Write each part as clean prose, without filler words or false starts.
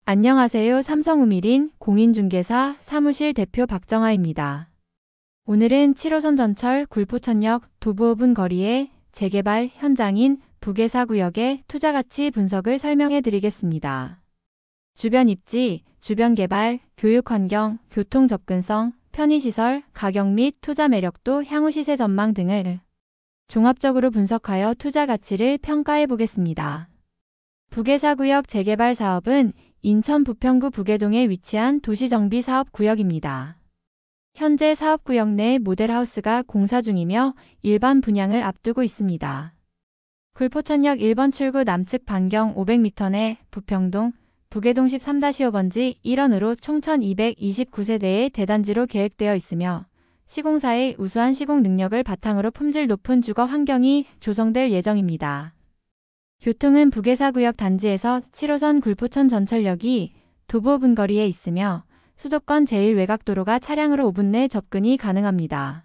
안녕하세요. 삼성우미린 공인중개사 사무실 대표 박정아입니다. 오늘은 7호선 전철 굴포천역 도보 5분 거리의 재개발 현장인 북외사구역의 투자가치 분석을 설명해 드리겠습니다. 주변 입지, 주변 개발, 교육환경, 교통 접근성, 편의시설, 가격 및 투자 매력도 향후 시세 전망 등을 종합적으로 분석하여 투자 가치를 평가해 보겠습니다. 북외사구역 재개발 사업은 인천 부평구 북외동에 위치한 도시정비사업구역입니다. 현재 사업구역 내 모델하우스가 공사 중이며 일반 분양을 앞두고 있습니다. 굴포천역 1번 출구 남측 반경 500m 내 부평동, 북외동 13-5번지 1원으로 총 1229세대의 대단지로 계획되어 있으며 시공사의 우수한 시공 능력을 바탕으로 품질 높은 주거 환경이 조성될 예정입니다. 교통은 북외사구역 단지에서 7호선 굴포천 전철역이 도보 5분 거리에 있으며 수도권 제1외곽도로가 차량으로 5분 내 접근이 가능합니다.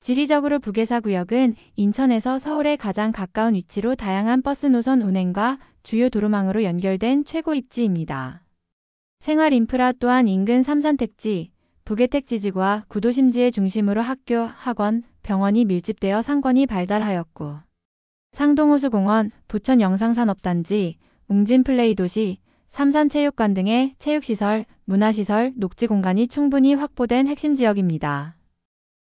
지리적으로 북외사구역은 인천에서 서울에 가장 가까운 위치로 다양한 버스 노선 운행과 주요 도로망으로 연결된 최고 입지입니다. 생활 인프라 또한 인근 삼산택지, 북외택지지구와 구도심지의 중심으로 학교, 학원, 병원이 밀집되어 상권이 발달하였고 상동호수공원, 부천 영상산업단지, 웅진플레이도시, 삼산체육관 등의 체육시설, 문화시설, 녹지공간이 충분히 확보된 핵심 지역입니다.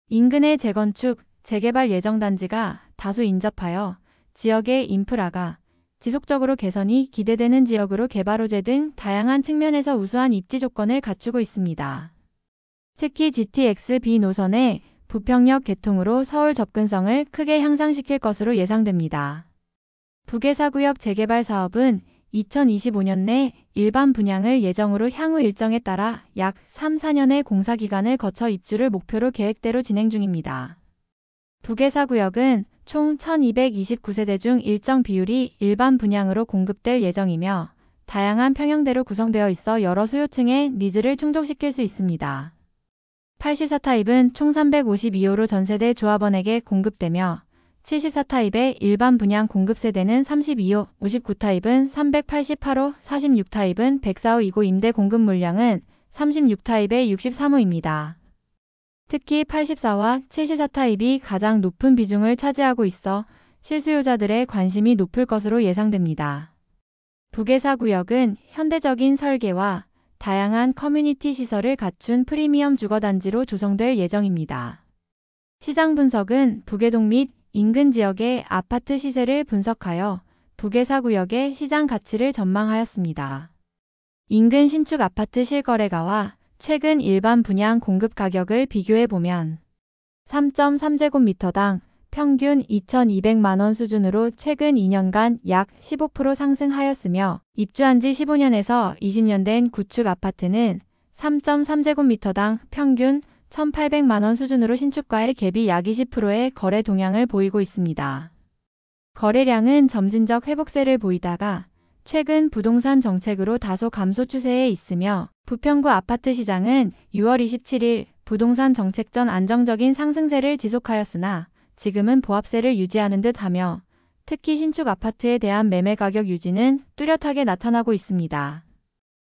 인근의 재건축, 재개발 예정 단지가 다수 인접하여 지역의 인프라가 지속적으로 개선이 기대되는 지역으로 개발 호재 등 다양한 측면에서 우수한 입지 조건을 갖추고 있습니다. 특히 GTX-B 노선의 부평역 개통으로 서울 접근성을 크게 향상시킬 것으로 예상됩니다. 북외사구역 재개발 사업은 2025년 내 일반 분양을 예정으로 향후 일정에 따라 약 3-4년의 공사기간을 거쳐 입주를 목표로 계획대로 진행 중입니다. 북외사구역은 총 1229세대 중 일정 비율이 일반 분양으로 공급될 예정이며 다양한 평형대로 구성되어 있어 여러 수요층의 니즈를 충족시킬 수 있습니다. 84타입은 총 352호로 전세대 조합원에게 공급되며 74타입의 일반 분양 공급 세대는 32호, 59타입은 388호, 46타입은 104호이고 임대 공급 물량은 36타입의 63호입니다. 특히 84와 74타입이 가장 높은 비중을 차지하고 있어 실수요자들의 관심이 높을 것으로 예상됩니다. 북외사구역은 현대적인 설계와 다양한 커뮤니티 시설을 갖춘 프리미엄 주거단지로 조성될 예정입니다. 시장 분석은 북외동 및 인근 지역의 아파트 시세를 분석하여 북외사구역의 시장 가치를 전망하였습니다. 인근 신축 아파트 실거래가와 최근 일반 분양 공급 가격을 비교해보면 3.3제곱미터당 평균 2,200만원 수준으로 최근 2년간 약 15% 상승하였으며 입주한 지 15년에서 20년 된 구축 아파트는 3.3제곱미터당 평균 1,800만원 수준으로 신축과의 갭이 약 20%의 거래 동향을 보이고 있습니다. 거래량은 점진적 회복세를 보이다가 최근 부동산 정책으로 다소 감소 추세에 있으며 부평구 아파트 시장은 6월 27일 부동산 정책 전 안정적인 상승세를 지속하였으나 지금은 보합세를 유지하는 듯하며 특히 신축 아파트에 대한 매매 가격 유지는 뚜렷하게 나타나고 있습니다.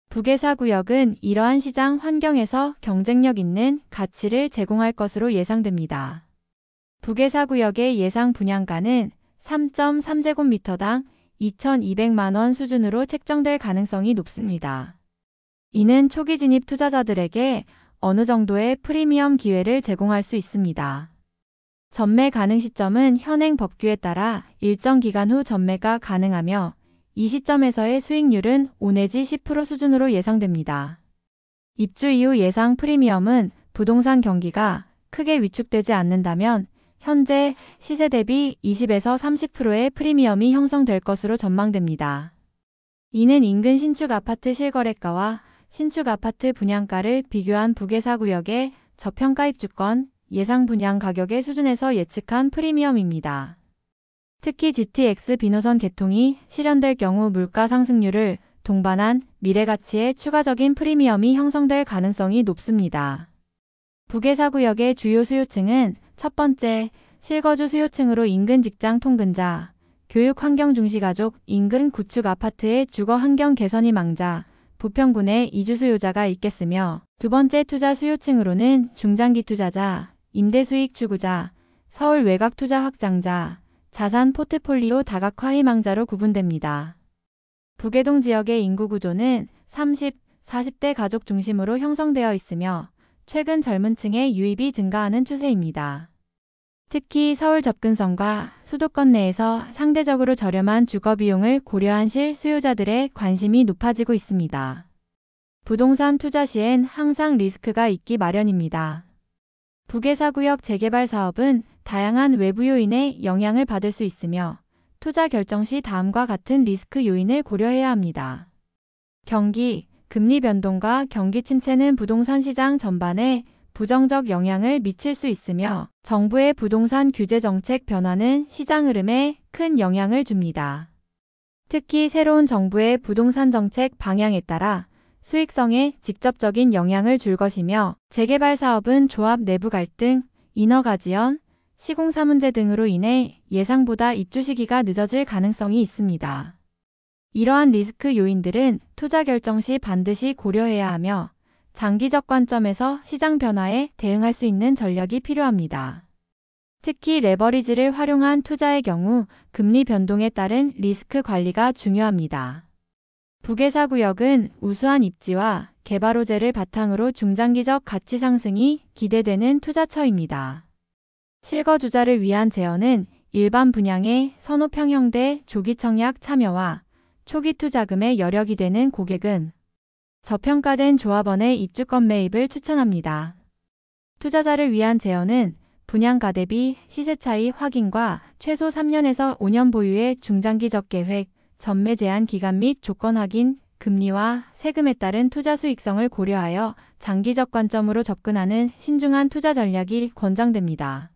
북외사구역은 이러한 시장 환경에서 경쟁력 있는 가치를 제공할 것으로 예상됩니다. 북외사구역의 예상 분양가는 3.3제곱미터당 2,200만원 수준으로 책정될 가능성이 높습니다. 이는 초기 진입 투자자들에게 어느 정도의 프리미엄 기회를 제공할 수 있습니다. 전매 가능 시점은 현행 법규에 따라 일정 기간 후 전매가 가능하며 이 시점에서의 수익률은 5 내지 10% 수준으로 예상됩니다. 입주 이후 예상 프리미엄은 부동산 경기가 크게 위축되지 않는다면 현재 시세 대비 20에서 30%의 프리미엄이 형성될 것으로 전망됩니다. 이는 인근 신축 아파트 실거래가와 신축 아파트 분양가를 비교한 북외사구역의 저평가 입주권, 예상 분양 가격의 수준에서 예측한 프리미엄입니다. 특히 GTX-B 노선 개통이 실현될 경우 물가 상승률을 동반한 미래가치의 추가적인 프리미엄이 형성될 가능성이 높습니다. 북외사구역의 주요 수요층은 첫 번째, 실거주 수요층으로 인근 직장 통근자, 교육 환경 중시 가족, 인근 구축 아파트의 주거 환경 개선이 망자, 부평군에 이주 수요자가 있겠으며 두 번째 투자 수요층으로는 중장기 투자자, 임대수익 추구자, 서울 외곽 투자 확장자, 자산 포트폴리오 다각화 희망자로 구분됩니다. 부계동 지역의 인구 구조는 30, 40대 가족 중심으로 형성되어 있으며 최근 젊은 층의 유입이 증가하는 추세입니다. 특히 서울 접근성과 수도권 내에서 상대적으로 저렴한 주거 비용을 고려한 실수요자들의 관심이 높아지고 있습니다. 부동산 투자 시엔 항상 리스크가 있기 마련입니다. 부계사구역 재개발 사업은 다양한 외부 요인의 영향을 받을 수 있으며 투자 결정 시 다음과 같은 리스크 요인을 고려해야 합니다. 경기, 금리 변동과 경기 침체는 부동산 시장 전반에 부정적 영향을 미칠 수 있으며 정부의 부동산 규제 정책 변화는 시장 흐름에 큰 영향을 줍니다. 특히 새로운 정부의 부동산 정책 방향에 따라 수익성에 직접적인 영향을 줄 것이며 재개발 사업은 조합 내부 갈등, 인허가 지연, 시공사 문제 등으로 인해 예상보다 입주 시기가 늦어질 가능성이 있습니다. 이러한 리스크 요인들은 투자 결정 시 반드시 고려해야 하며 장기적 관점에서 시장 변화에 대응할 수 있는 전략이 필요합니다. 특히 레버리지를 활용한 투자의 경우 금리 변동에 따른 리스크 관리가 중요합니다. 부계사구역은 우수한 입지와 개발 호재를 바탕으로 중장기적 가치 상승이 기대되는 투자처입니다. 실거주자를 위한 제어는 일반 분양의 선호 평형대 조기 청약 참여와 초기 투자금의 여력이 되는 고객은 저평가된 조합원의 입주권 매입을 추천합니다. 투자자를 위한 제어는 분양가 대비 시세 차이 확인과 최소 3년에서 5년 보유의 중장기적 계획, 전매 제한 기간 및 조건 확인, 금리와 세금에 따른 투자 수익성을 고려하여 장기적 관점으로 접근하는 신중한 투자 전략이 권장됩니다.